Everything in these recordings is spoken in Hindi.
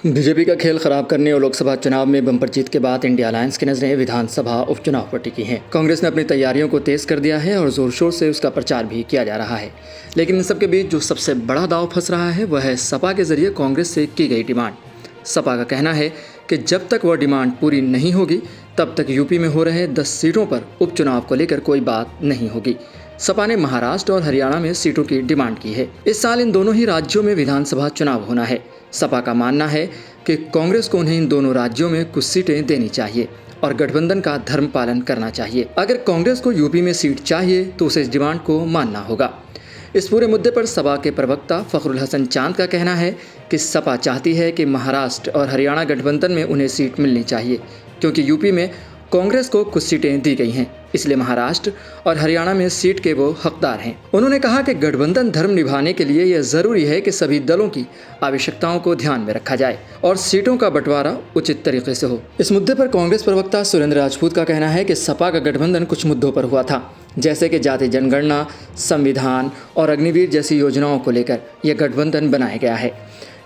बीजेपी का खेल खराब करने और लोकसभा चुनाव में बम्पर जीत के बाद इंडिया अलायंस की नजरें विधानसभा उपचुनाव पर टिकी हैं। कांग्रेस ने अपनी तैयारियों को तेज कर दिया है और जोर शोर से उसका प्रचार भी किया जा रहा है। लेकिन इन सबके बीच जो सबसे बड़ा दांव फंस रहा है वह है सपा के जरिए कांग्रेस से की गई डिमांड। सपा का कहना है कि जब तक वह डिमांड पूरी नहीं होगी तब तक यूपी में हो रहे 10 सीटों पर उपचुनाव को लेकर कोई बात नहीं होगी। सपा ने महाराष्ट्र और हरियाणा में सीटों की डिमांड की है। इस साल इन दोनों ही राज्यों में विधानसभा चुनाव होना है। सपा का मानना है कि कांग्रेस को उन्हें इन दोनों राज्यों में कुछ सीटें देनी चाहिए और गठबंधन का धर्म पालन करना चाहिए। अगर कांग्रेस को यूपी में सीट चाहिए तो उसे इस डिमांड को मानना होगा। इस पूरे मुद्दे पर सपा के प्रवक्ता फखरुल हसन चांद का कहना है कि सपा चाहती है कि महाराष्ट्र और हरियाणा गठबंधन में उन्हें सीट मिलनी चाहिए, क्योंकि यूपी में कांग्रेस को कुछ सीटें दी गई हैं, इसलिए महाराष्ट्र और हरियाणा में सीट के वो हकदार हैं। उन्होंने कहा कि गठबंधन धर्म निभाने के लिए यह जरूरी है कि सभी दलों की आवश्यकताओं को ध्यान में रखा जाए और सीटों का बंटवारा उचित तरीके से हो। इस मुद्दे पर कांग्रेस प्रवक्ता सुरेंद्र राजपूत का कहना है कि सपा का गठबंधन कुछ मुद्दों पर हुआ था, जैसे कि जाति जनगणना, संविधान और अग्निवीर जैसी योजनाओं को लेकर यह गठबंधन बनाया गया है,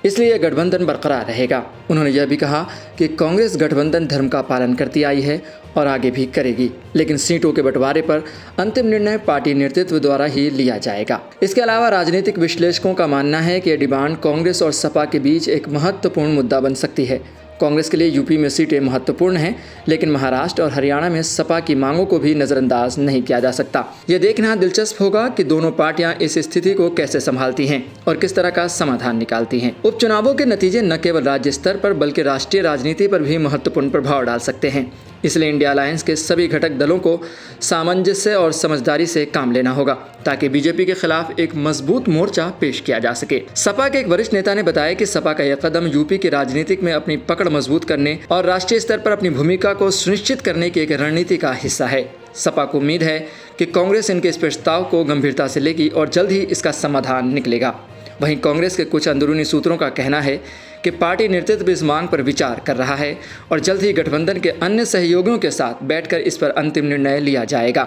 इसलिए यह गठबंधन बरकरार रहेगा। उन्होंने यह भी कहा कि कांग्रेस गठबंधन धर्म का पालन करती आई है और आगे भी करेगी, लेकिन सीटों के बंटवारे पर अंतिम निर्णय पार्टी नेतृत्व द्वारा ही लिया जाएगा। इसके अलावा राजनीतिक विश्लेषकों का मानना है कि यह डिमांड कांग्रेस और सपा के बीच एक महत्वपूर्ण मुद्दा बन सकती है। कांग्रेस के लिए यूपी में सीटें महत्वपूर्ण हैं, लेकिन महाराष्ट्र और हरियाणा में सपा की मांगों को भी नजरअंदाज नहीं किया जा सकता। यह देखना दिलचस्प होगा कि दोनों पार्टियां इस स्थिति को कैसे संभालती हैं और किस तरह का समाधान निकालती हैं। उपचुनावों के नतीजे न केवल राज्य स्तर पर बल्कि राष्ट्रीय राजनीति पर भी महत्वपूर्ण प्रभाव डाल सकते हैं, इसलिए इंडिया अलायंस के सभी घटक दलों को सामंजस्य और समझदारी से काम लेना होगा ताकि बीजेपी के खिलाफ एक मजबूत मोर्चा पेश किया जा सके। सपा के एक वरिष्ठ नेता ने बताया कि सपा का यह कदम यूपी की राजनीतिक में अपनी पकड़ मजबूत करने और राष्ट्रीय स्तर पर अपनी भूमिका को सुनिश्चित करने की एक रणनीति का हिस्सा है। सपा को उम्मीद है कि कांग्रेस इनके इस प्रस्ताव को गंभीरता से लेगी और जल्द ही इसका समाधान निकलेगा। वहीं कांग्रेस के कुछ अंदरूनी सूत्रों का कहना है कि पार्टी नेतृत्व इस मांग पर विचार कर रहा है और जल्द ही गठबंधन के अन्य सहयोगियों के साथ बैठकर इस पर अंतिम निर्णय लिया जाएगा।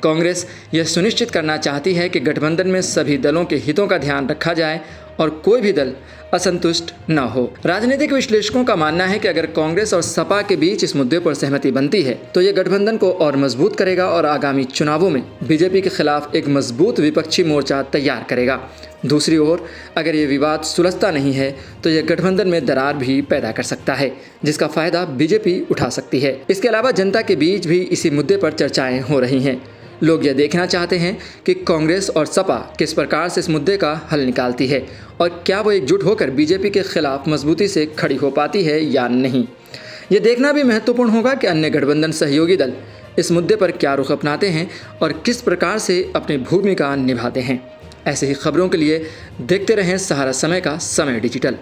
कांग्रेस यह सुनिश्चित करना चाहती है कि गठबंधन में सभी दलों के हितों का ध्यान रखा जाए और कोई भी दल असंतुष्ट न हो। राजनीतिक विश्लेषकों का मानना है कि अगर कांग्रेस और सपा के बीच इस मुद्दे पर सहमति बनती है तो यह गठबंधन को और मजबूत करेगा और आगामी चुनावों में बीजेपी के खिलाफ एक मजबूत विपक्षी मोर्चा तैयार करेगा। दूसरी ओर अगर ये विवाद सुलझता नहीं है तो यह गठबंधन में दरार भी पैदा कर सकता है, जिसका फायदा बीजेपी उठा सकती है। इसके अलावा जनता के बीच भी इसी मुद्दे पर चर्चाएं हो रही हैं। लोग यह देखना चाहते हैं कि कांग्रेस और सपा किस प्रकार से इस मुद्दे का हल निकालती है और क्या वो एकजुट होकर बीजेपी के खिलाफ मजबूती से खड़ी हो पाती है या नहीं। ये देखना भी महत्वपूर्ण होगा कि अन्य गठबंधन सहयोगी दल इस मुद्दे पर क्या रुख अपनाते हैं और किस प्रकार से अपनी भूमिका निभाते हैं। ऐसे ही खबरों के लिए देखते रहें सहारा समय का समय डिजिटल।